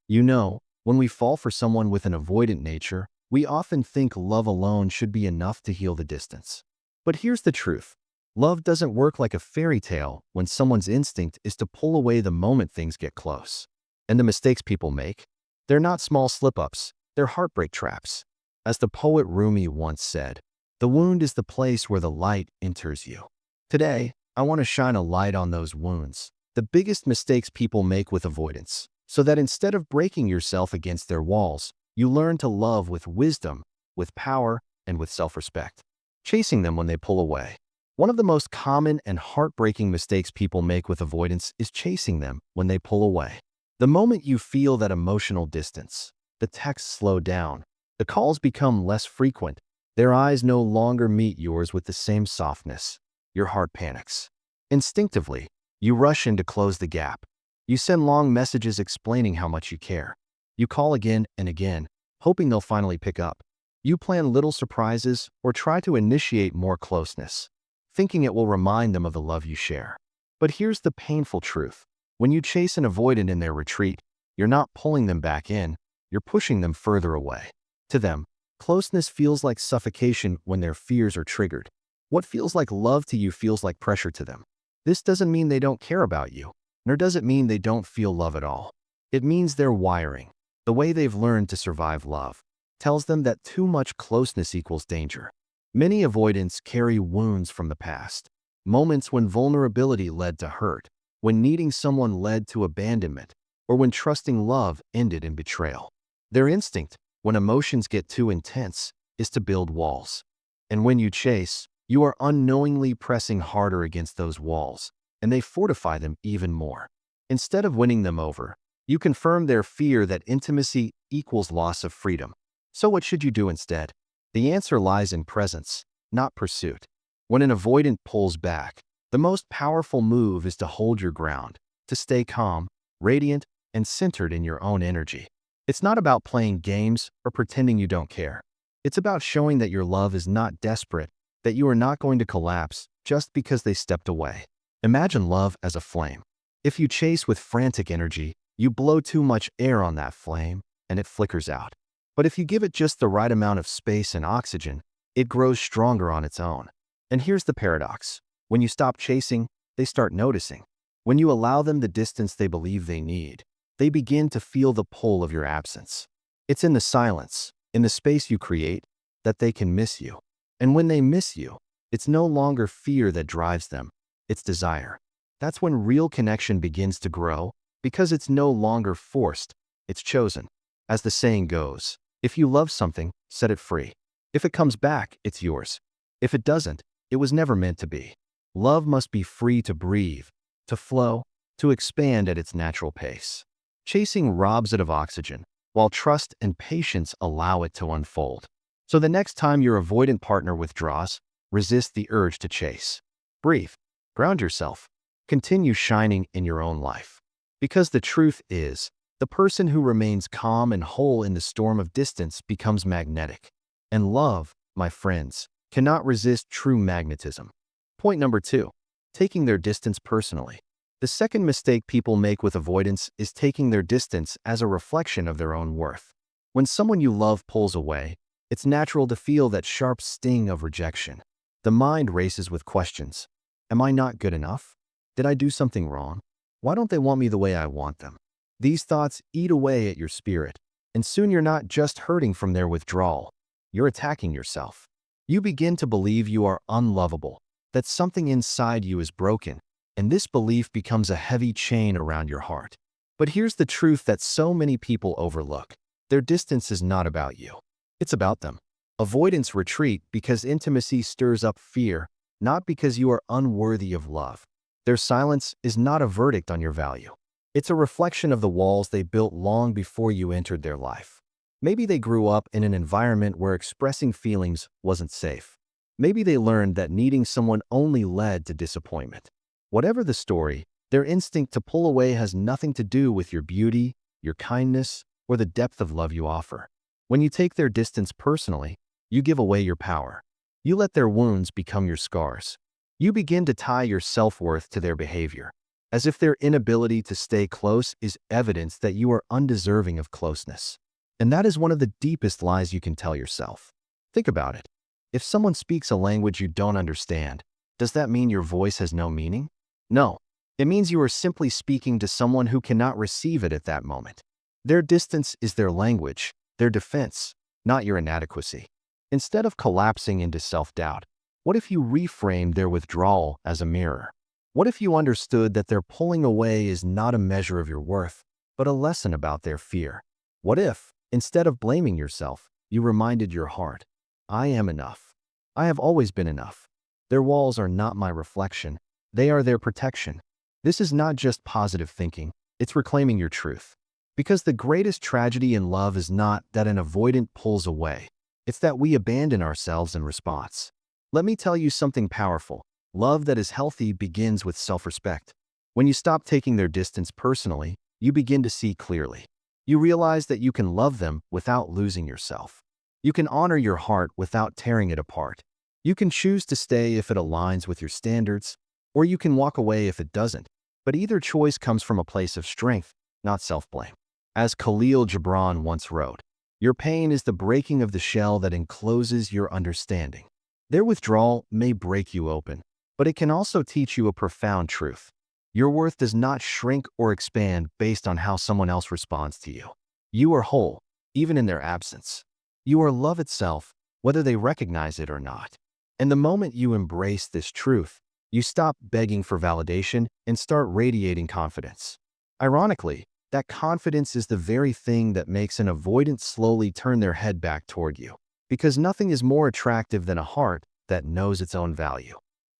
When we fall for someone with an avoidant nature, we often think love alone should be enough to heal the distance. But here's the truth. Love doesn't work like a fairy tale when someone's instinct is to pull away the moment things get close. And the mistakes people make? They're not small slip-ups, they're heartbreak traps. As the poet Rumi once said, "The wound is the place where the light enters you." Today, I want to shine a light on those wounds, the biggest mistakes people make with avoidance, so that instead of breaking yourself against their walls, you learn to love with wisdom, with power, and with self-respect. Chasing them when they pull away. One of the most common and heartbreaking mistakes people make with avoidance is chasing them when they pull away. The moment you feel that emotional distance, the texts slow down, the calls become less frequent, their eyes no longer meet yours with the same softness, your heart panics. Instinctively, you rush in to close the gap. You send long messages explaining how much you care. You call again and again, hoping they'll finally pick up. You plan little surprises or try to initiate more closeness, thinking it will remind them of the love you share. But here's the painful truth. When you chase an avoidant in their retreat, you're not pulling them back in, you're pushing them further away. To them, closeness feels like suffocation when their fears are triggered. What feels like love to you feels like pressure to them. This doesn't mean they don't care about you, nor does it mean they don't feel love at all. It means their wiring, the way they've learned to survive love, tells them that too much closeness equals danger. Many avoidants carry wounds from the past, moments when vulnerability led to hurt, when needing someone led to abandonment, or when trusting love ended in betrayal. Their instinct, when emotions get too intense, is to build walls. And when you chase, you are unknowingly pressing harder against those walls, and they fortify them even more. Instead of winning them over, you confirm their fear that intimacy equals loss of freedom. So what should you do instead? The answer lies in presence, not pursuit. When an avoidant pulls back, the most powerful move is to hold your ground, to stay calm, radiant, and centered in your own energy. It's not about playing games or pretending you don't care. It's about showing that your love is not desperate, that you are not going to collapse just because they stepped away. Imagine love as a flame. If you chase with frantic energy, you blow too much air on that flame, and it flickers out. But if you give it just the right amount of space and oxygen, it grows stronger on its own. And here's the paradox. When you stop chasing, they start noticing. When you allow them the distance they believe they need, they begin to feel the pull of your absence. It's in the silence, in the space you create, that they can miss you. And when they miss you, it's no longer fear that drives them, it's desire. That's when real connection begins to grow, because it's no longer forced, it's chosen. As the saying goes, if you love something, set it free. If it comes back, it's yours. If it doesn't, it was never meant to be. Love must be free to breathe, to flow, to expand at its natural pace. Chasing robs it of oxygen, while trust and patience allow it to unfold. So the next time your avoidant partner withdraws, resist the urge to chase. Breathe, ground yourself, continue shining in your own life. Because the truth is, the person who remains calm and whole in the storm of distance becomes magnetic. And love, my friends, cannot resist true magnetism. Point number 2. Taking their distance personally. The second mistake people make with avoidance is taking their distance as a reflection of their own worth. When someone you love pulls away, it's natural to feel that sharp sting of rejection. The mind races with questions. Am I not good enough? Did I do something wrong? Why don't they want me the way I want them? These thoughts eat away at your spirit, and soon you're not just hurting from their withdrawal, you're attacking yourself. You begin to believe you are unlovable, that something inside you is broken, and this belief becomes a heavy chain around your heart. But here's the truth that so many people overlook. Their distance is not about you. It's about them. Avoidants retreat because intimacy stirs up fear, not because you are unworthy of love. Their silence is not a verdict on your value. It's a reflection of the walls they built long before you entered their life. Maybe they grew up in an environment where expressing feelings wasn't safe. Maybe they learned that needing someone only led to disappointment. Whatever the story, their instinct to pull away has nothing to do with your beauty, your kindness, or the depth of love you offer. When you take their distance personally, you give away your power. You let their wounds become your scars. You begin to tie your self-worth to their behavior. as if their inability to stay close is evidence that you are undeserving of closeness. And that is one of the deepest lies you can tell yourself. Think about it. If someone speaks a language you don't understand, does that mean your voice has no meaning? No. It means you are simply speaking to someone who cannot receive it at that moment. Their distance is their language, their defense, not your inadequacy. Instead of collapsing into self-doubt, what if you reframed their withdrawal as a mirror? What if you understood that their pulling away is not a measure of your worth, but a lesson about their fear? What if, instead of blaming yourself, you reminded your heart, I am enough. I have always been enough. Their walls are not my reflection. They are their protection. This is not just positive thinking, it's reclaiming your truth. Because the greatest tragedy in love is not that an avoidant pulls away. It's that we abandon ourselves in response. Let me tell you something powerful. Love that is healthy begins with self-respect. When you stop taking their distance personally, you begin to see clearly. You realize that you can love them without losing yourself. You can honor your heart without tearing it apart. You can choose to stay if it aligns with your standards, or you can walk away if it doesn't. But either choice comes from a place of strength, not self-blame. As Khalil Gibran once wrote, your pain is the breaking of the shell that encloses your understanding. Their withdrawal may break you open, but it can also teach you a profound truth. Your worth does not shrink or expand based on how someone else responds to you. You are whole, even in their absence. You are love itself, whether they recognize it or not. And the moment you embrace this truth, you stop begging for validation and start radiating confidence. Ironically, that confidence is the very thing that makes an avoidant slowly turn their head back toward you. Because nothing is more attractive than a heart that knows its own value.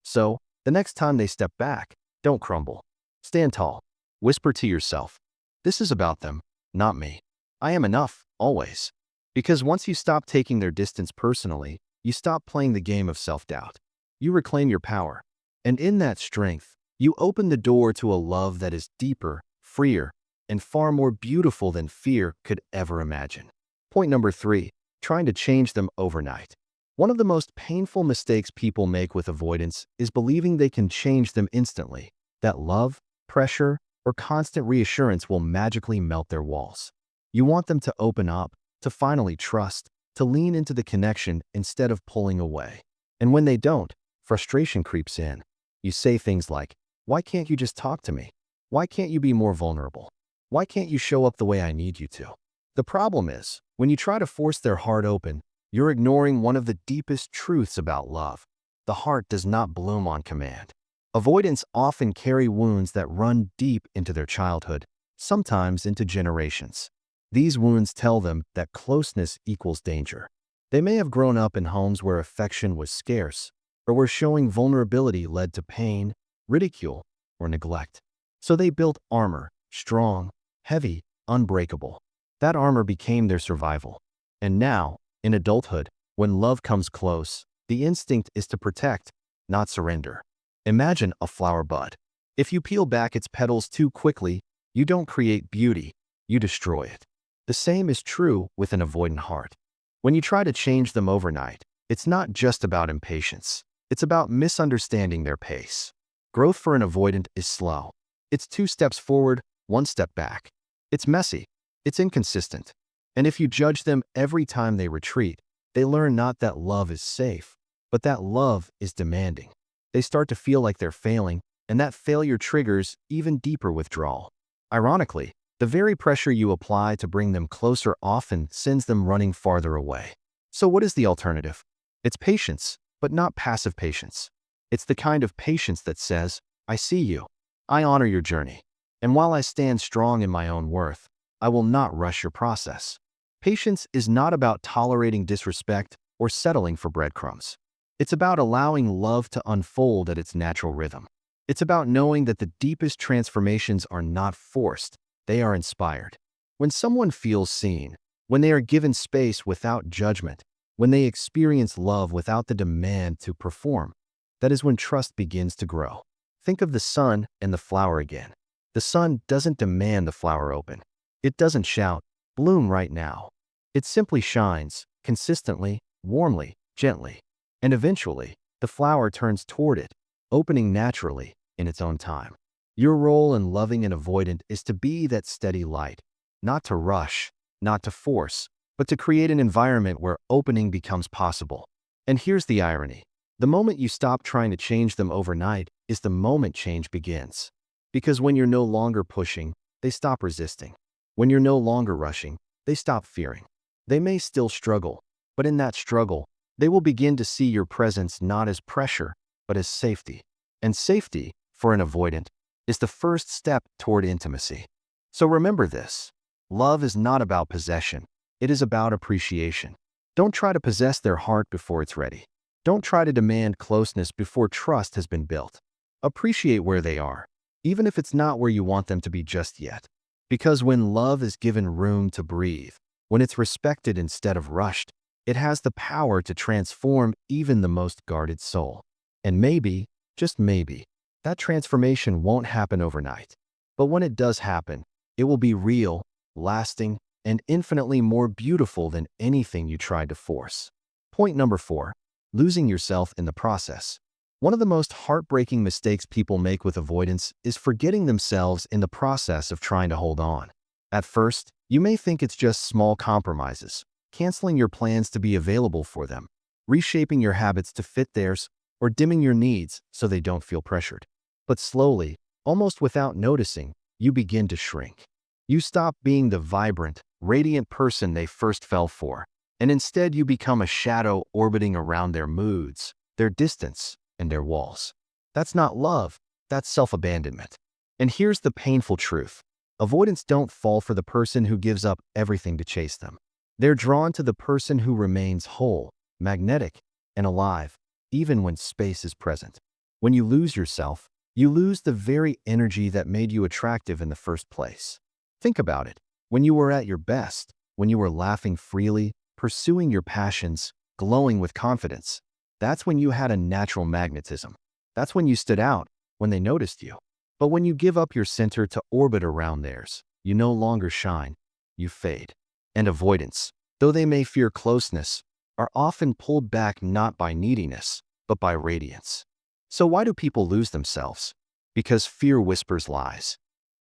So, the next time they step back, don't crumble. Stand tall. Whisper to yourself, this is about them, not me. I am enough, always. Because once you stop taking their distance personally, you stop playing the game of self-doubt. You reclaim your power. And in that strength, you open the door to a love that is deeper, freer, and far more beautiful than fear could ever imagine. Point number 3, trying to change them overnight. One of the most painful mistakes people make with avoidance is believing they can change them instantly, that love, pressure, or constant reassurance will magically melt their walls. You want them to open up, to finally trust, to lean into the connection instead of pulling away. And when they don't, frustration creeps in. You say things like, why can't you just talk to me? Why can't you be more vulnerable? Why can't you show up the way I need you to? The problem is, when you try to force their heart open, you're ignoring one of the deepest truths about love. The heart does not bloom on command. Avoidants often carry wounds that run deep into their childhood, sometimes into generations. These wounds tell them that closeness equals danger. They may have grown up in homes where affection was scarce, or where showing vulnerability led to pain, ridicule, or neglect. So they built armor, strong, heavy, unbreakable. That armor became their survival. And now, in adulthood, when love comes close, the instinct is to protect, not surrender. Imagine a flower bud. If you peel back its petals too quickly, you don't create beauty, you destroy it. The same is true with an avoidant heart. When you try to change them overnight, it's not just about impatience. It's about misunderstanding their pace. Growth for an avoidant is slow. It's 2 steps forward, 1 step back. It's messy. It's inconsistent. And if you judge them every time they retreat, they learn not that love is safe, but that love is demanding. They start to feel like they're failing, and that failure triggers even deeper withdrawal. Ironically, the very pressure you apply to bring them closer often sends them running farther away. So what is the alternative? It's patience, but not passive patience. It's the kind of patience that says, I see you. I honor your journey. And while I stand strong in my own worth, I will not rush your process. Patience is not about tolerating disrespect or settling for breadcrumbs. It's about allowing love to unfold at its natural rhythm. It's about knowing that the deepest transformations are not forced, they are inspired. When someone feels seen, when they are given space without judgment, when they experience love without the demand to perform, that is when trust begins to grow. Think of the sun and the flower again. The sun doesn't demand the flower open. It doesn't shout, bloom right now. It simply shines, consistently, warmly, gently. And eventually, the flower turns toward it, opening naturally in its own time. Your role in loving an avoidant is to be that steady light, not to rush, not to force, but to create an environment where opening becomes possible. And here's the irony. The moment you stop trying to change them overnight is the moment change begins. Because when you're no longer pushing, they stop resisting. When you're no longer rushing, they stop fearing. They may still struggle, but in that struggle, they will begin to see your presence not as pressure, but as safety. And safety, for an avoidant, is the first step toward intimacy. So remember this. Love is not about possession. It is about appreciation. Don't try to possess their heart before it's ready. Don't try to demand closeness before trust has been built. Appreciate where they are, even if it's not where you want them to be just yet. Because when love is given room to breathe, when it's respected instead of rushed, it has the power to transform even the most guarded soul. And maybe, just maybe, that transformation won't happen overnight. But when it does happen, it will be real, lasting, and infinitely more beautiful than anything you tried to force. Point number 4. Losing yourself in the process. One of the most heartbreaking mistakes people make with avoidance is forgetting themselves in the process of trying to hold on. At first, you may think it's just small compromises, canceling your plans to be available for them, reshaping your habits to fit theirs, or dimming your needs so they don't feel pressured. But slowly, almost without noticing, you begin to shrink. You stop being the vibrant, radiant person they first fell for, and instead you become a shadow orbiting around their moods, their distance, and their walls. That's not love, that's self-abandonment. And here's the painful truth. Avoidants don't fall for the person who gives up everything to chase them. They're drawn to the person who remains whole, magnetic, and alive, even when space is present. When you lose yourself, you lose the very energy that made you attractive in the first place. Think about it. When you were at your best, when you were laughing freely, pursuing your passions, glowing with confidence, that's when you had a natural magnetism. That's when you stood out, when they noticed you. But when you give up your center to orbit around theirs, you no longer shine, you fade. And avoidants, though they may fear closeness, are often pulled back not by neediness, but by radiance. So why do people lose themselves? Because fear whispers lies.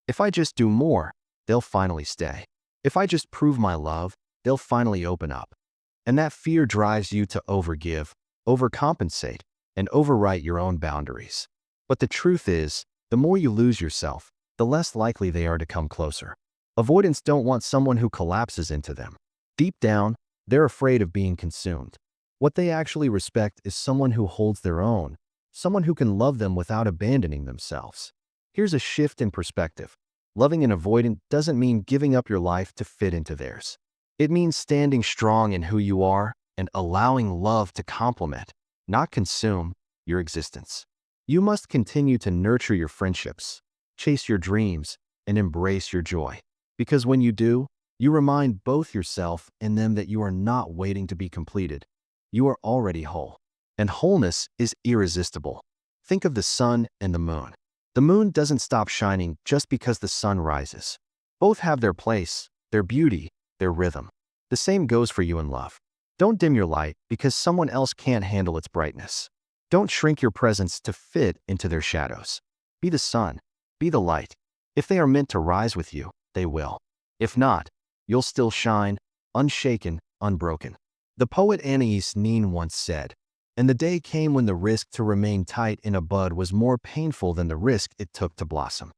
If I just do more, they'll finally stay. If I just prove my love, they'll finally open up. And that fear drives you to overgive, overcompensate, and overwrite your own boundaries. But the truth is, the more you lose yourself, the less likely they are to come closer. Avoidants don't want someone who collapses into them. Deep down, they're afraid of being consumed. What they actually respect is someone who holds their own, someone who can love them without abandoning themselves. Here's a shift in perspective. Loving an avoidant doesn't mean giving up your life to fit into theirs. It means standing strong in who you are and allowing love to complement, not consume, your existence. You must continue to nurture your friendships, chase your dreams, and embrace your joy. Because when you do, you remind both yourself and them that you are not waiting to be completed. You are already whole. And wholeness is irresistible. Think of the sun and the moon. The moon doesn't stop shining just because the sun rises. Both have their place, their beauty, their rhythm. The same goes for you in love. Don't dim your light because someone else can't handle its brightness. Don't shrink your presence to fit into their shadows. Be the sun. Be the light. If they are meant to rise with you, they will. If not, you'll still shine, unshaken, unbroken. The poet Anais Nin once said, "And the day came when the risk to remain tight in a bud was more painful than the risk it took to blossom."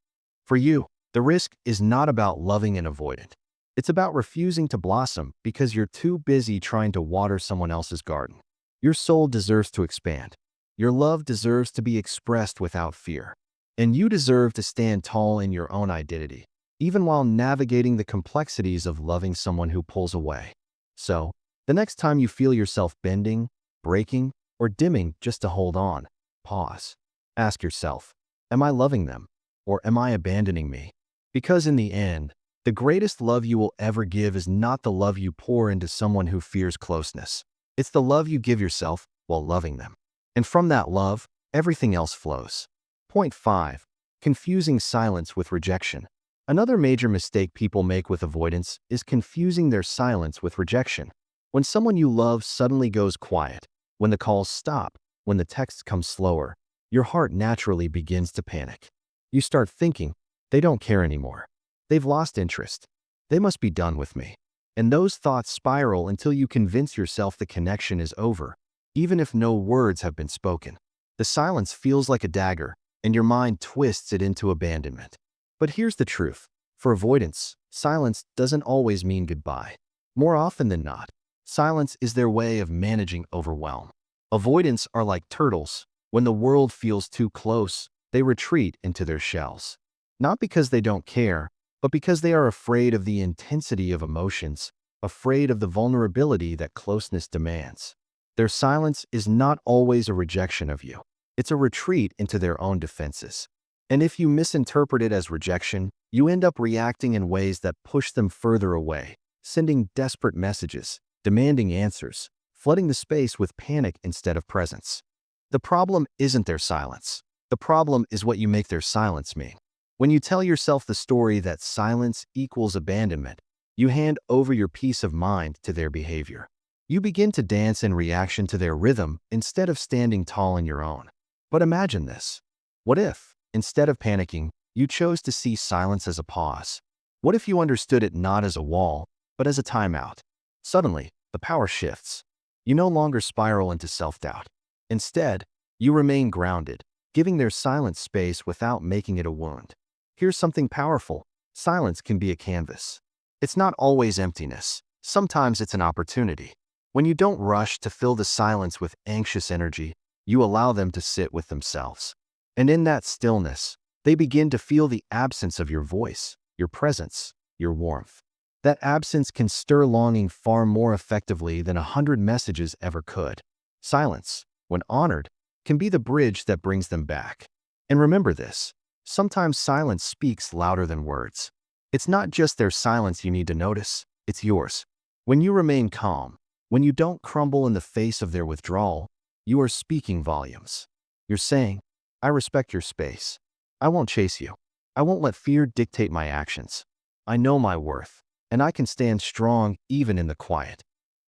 For you, the risk is not about loving an avoidant. It's about refusing to blossom because you're too busy trying to water someone else's garden. Your soul deserves to expand. Your love deserves to be expressed without fear. And you deserve to stand tall in your own identity, even while navigating the complexities of loving someone who pulls away. So, the next time you feel yourself bending, breaking, or dimming just to hold on, pause. Ask yourself, am I loving them, or am I abandoning me? Because in the end, the greatest love you will ever give is not the love you pour into someone who fears closeness. It's the love you give yourself while loving them. And from that love, everything else flows. Point 5. Confusing silence with rejection. Another major mistake people make with avoidance is confusing their silence with rejection. When someone you love suddenly goes quiet, when the calls stop, when the texts come slower, your heart naturally begins to panic. You start thinking, they don't care anymore. They've lost interest. They must be done with me. And those thoughts spiral until you convince yourself the connection is over, even if no words have been spoken. The silence feels like a dagger, and your mind twists it into abandonment. But here's the truth. For avoidance, silence doesn't always mean goodbye. More often than not, silence is their way of managing overwhelm. Avoidants are like turtles. When the world feels too close, they retreat into their shells. Not because they don't care, but because they are afraid of the intensity of emotions, afraid of the vulnerability that closeness demands. Their silence is not always a rejection of you. It's a retreat into their own defenses. And if you misinterpret it as rejection, you end up reacting in ways that push them further away, sending desperate messages, demanding answers, flooding the space with panic instead of presence. The problem isn't their silence. The problem is what you make their silence mean. When you tell yourself the story that silence equals abandonment, you hand over your peace of mind to their behavior. You begin to dance in reaction to their rhythm instead of standing tall in your own. But imagine this. What if, instead of panicking, you chose to see silence as a pause? What if you understood it not as a wall, but as a timeout? Suddenly, the power shifts. You no longer spiral into self-doubt. Instead, you remain grounded, giving their silence space without making it a wound. Here's something powerful. Silence can be a canvas. It's not always emptiness. Sometimes it's an opportunity. When you don't rush to fill the silence with anxious energy, you allow them to sit with themselves. And in that stillness, they begin to feel the absence of your voice, your presence, your warmth. That absence can stir longing far more effectively than 100 messages ever could. Silence, when honored, can be the bridge that brings them back. And remember this, sometimes silence speaks louder than words. It's not just their silence you need to notice, it's yours. When you remain calm, when you don't crumble in the face of their withdrawal, you are speaking volumes. You're saying, I respect your space. I won't chase you. I won't let fear dictate my actions. I know my worth, and I can stand strong even in the quiet.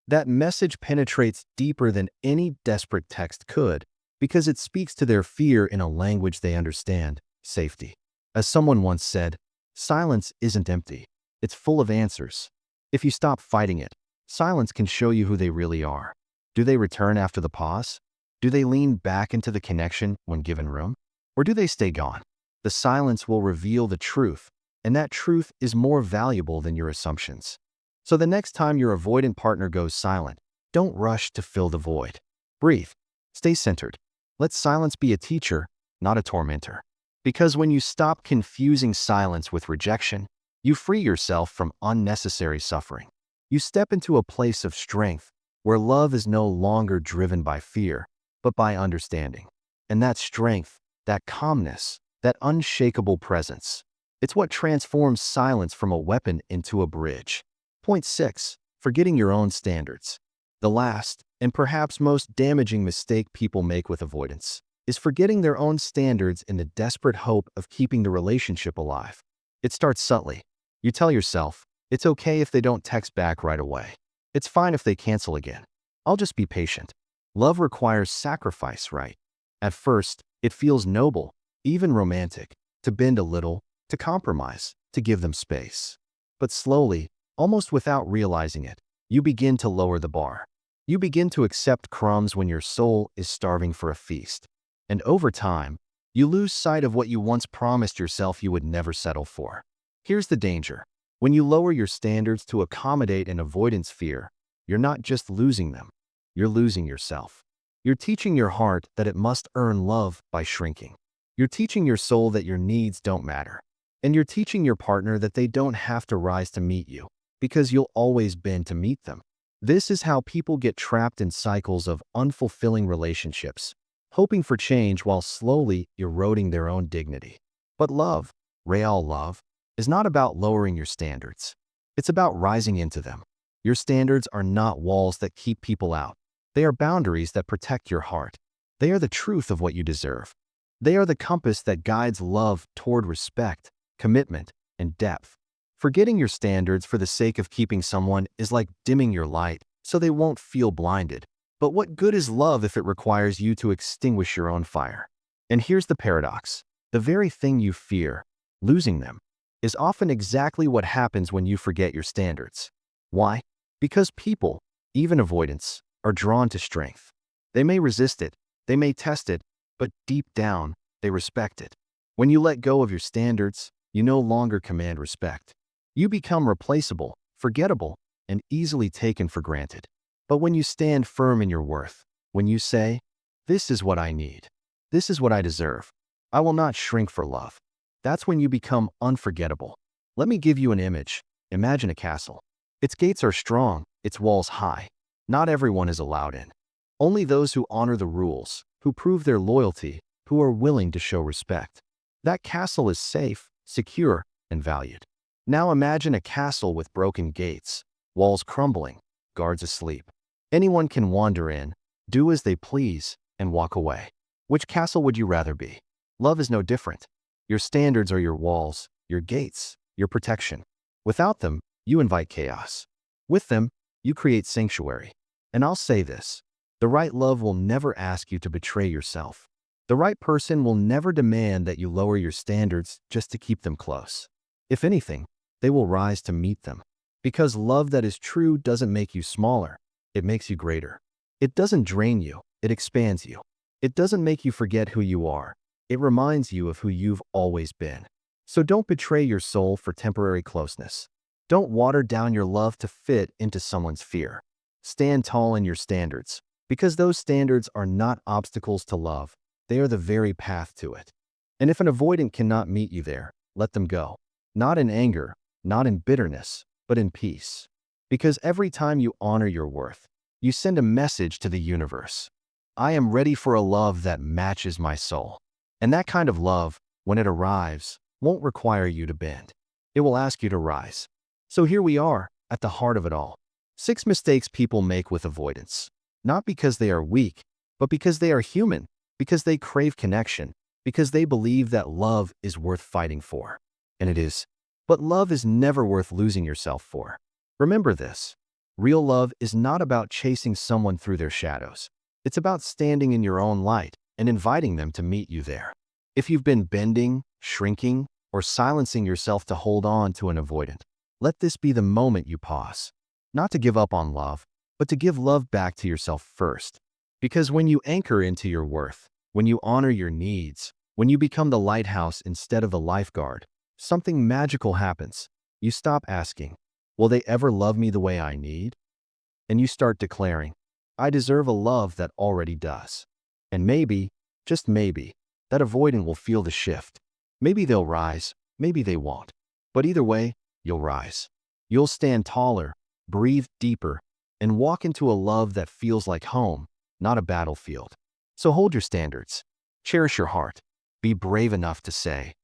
That message penetrates deeper than any desperate text could because it speaks to their fear in a language they understand, safety. As someone once said, silence isn't empty. It's full of answers. If you stop fighting it, silence can show you who they really are. Do they return after the pause? Do they lean back into the connection when given room? Or do they stay gone? The silence will reveal the truth, and that truth is more valuable than your assumptions. So the next time your avoidant partner goes silent, don't rush to fill the void. Breathe. Stay centered. Let silence be a teacher, not a tormentor. Because when you stop confusing silence with rejection, you free yourself from unnecessary suffering. You step into a place of strength where love is no longer driven by fear, but by understanding. And that strength, that calmness, that unshakable presence, it's what transforms silence from a weapon into a bridge. Point 6. Forgetting your own standards. The last, and perhaps most damaging mistake people make with avoidance, is forgetting their own standards in the desperate hope of keeping the relationship alive. It starts subtly. You tell yourself, it's okay if they don't text back right away. It's fine if they cancel again. I'll just be patient. Love requires sacrifice, right? At first, it feels noble, even romantic, to bend a little, to compromise, to give them space. But slowly, almost without realizing it, you begin to lower the bar. You begin to accept crumbs when your soul is starving for a feast. And over time, you lose sight of what you once promised yourself you would never settle for. Here's the danger. When you lower your standards to accommodate an avoidance fear, you're not just losing them, you're losing yourself. You're teaching your heart that it must earn love by shrinking. You're teaching your soul that your needs don't matter. And you're teaching your partner that they don't have to rise to meet you, because you'll always bend to meet them. This is how people get trapped in cycles of unfulfilling relationships, hoping for change while slowly eroding their own dignity. But love, real love, is not about lowering your standards. It's about rising into them. Your standards are not walls that keep people out. They are boundaries that protect your heart. They are the truth of what you deserve. They are the compass that guides love toward respect, commitment, and depth. Forgetting your standards for the sake of keeping someone is like dimming your light so they won't feel blinded. But what good is love if it requires you to extinguish your own fire? And here's the paradox. The very thing you fear, losing them, is often exactly what happens when you forget your standards. Why? Because people, even avoidants, are drawn to strength. They may resist it, they may test it, but deep down, they respect it. When you let go of your standards, you no longer command respect. You become replaceable, forgettable, and easily taken for granted. But when you stand firm in your worth, when you say, "This is what I need. This is what I deserve. I will not shrink for love," that's when you become unforgettable. Let me give you an image. Imagine a castle. Its gates are strong, its walls high. Not everyone is allowed in. Only those who honor the rules, who prove their loyalty, who are willing to show respect. That castle is safe, secure, and valued. Now imagine a castle with broken gates, walls crumbling, guards asleep. Anyone can wander in, do as they please, and walk away. Which castle would you rather be? Love is no different. Your standards are your walls, your gates, your protection. Without them, you invite chaos. With them, you create sanctuary. And I'll say this, the right love will never ask you to betray yourself. The right person will never demand that you lower your standards just to keep them close. If anything, they will rise to meet them. Because love that is true doesn't make you smaller, it makes you greater. It doesn't drain you, it expands you. It doesn't make you forget who you are, it reminds you of who you've always been. So don't betray your soul for temporary closeness. Don't water down your love to fit into someone's fear. Stand tall in your standards, because those standards are not obstacles to love, they are the very path to it. And if an avoidant cannot meet you there, let them go. Not in anger, not in bitterness, but in peace. Because every time you honor your worth, you send a message to the universe. I am ready for a love that matches my soul. And that kind of love, when it arrives, won't require you to bend. It will ask you to rise. So here we are, at the heart of it all. 6 mistakes people make with avoidance. Not because they are weak, but because they are human, because they crave connection, because they believe that love is worth fighting for. And it is. But love is never worth losing yourself for. Remember this. Real love is not about chasing someone through their shadows. It's about standing in your own light and inviting them to meet you there. If you've been bending, shrinking, or silencing yourself to hold on to an avoidant, let this be the moment you pause. Not to give up on love, but to give love back to yourself first. Because when you anchor into your worth, when you honor your needs, when you become the lighthouse instead of the lifeguard, something magical happens. You stop asking, "Will they ever love me the way I need?" And you start declaring, "I deserve a love that already does." And maybe, just maybe, that avoidant will feel the shift. Maybe they'll rise, maybe they won't. But either way, you'll rise. You'll stand taller, breathe deeper, and walk into a love that feels like home, not a battlefield. So hold your standards. Cherish your heart. Be brave enough to say,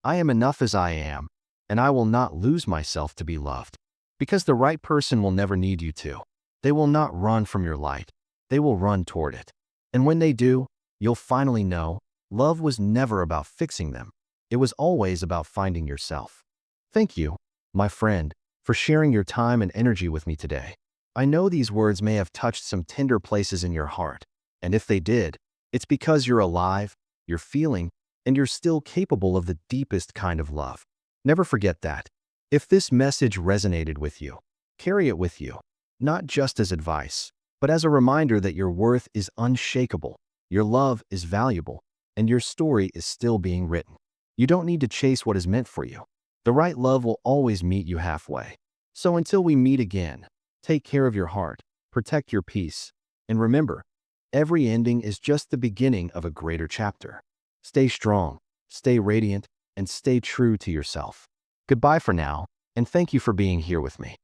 "I am enough as I am, and I will not lose myself to be loved." Because the right person will never need you to. They will not run from your light. They will run toward it. And when they do, you'll finally know love was never about fixing them. It was always about finding yourself. Thank you, my friend, for sharing your time and energy with me today. I know these words may have touched some tender places in your heart, and if they did, it's because you're alive, you're feeling, and you're still capable of the deepest kind of love. Never forget that. If this message resonated with you, carry it with you, not just as advice, but as a reminder that your worth is unshakable, your love is valuable, and your story is still being written. You don't need to chase what is meant for you. The right love will always meet you halfway. So until we meet again, take care of your heart, protect your peace, and remember, every ending is just the beginning of a greater chapter. Stay strong, stay radiant, and stay true to yourself. Goodbye for now, and thank you for being here with me.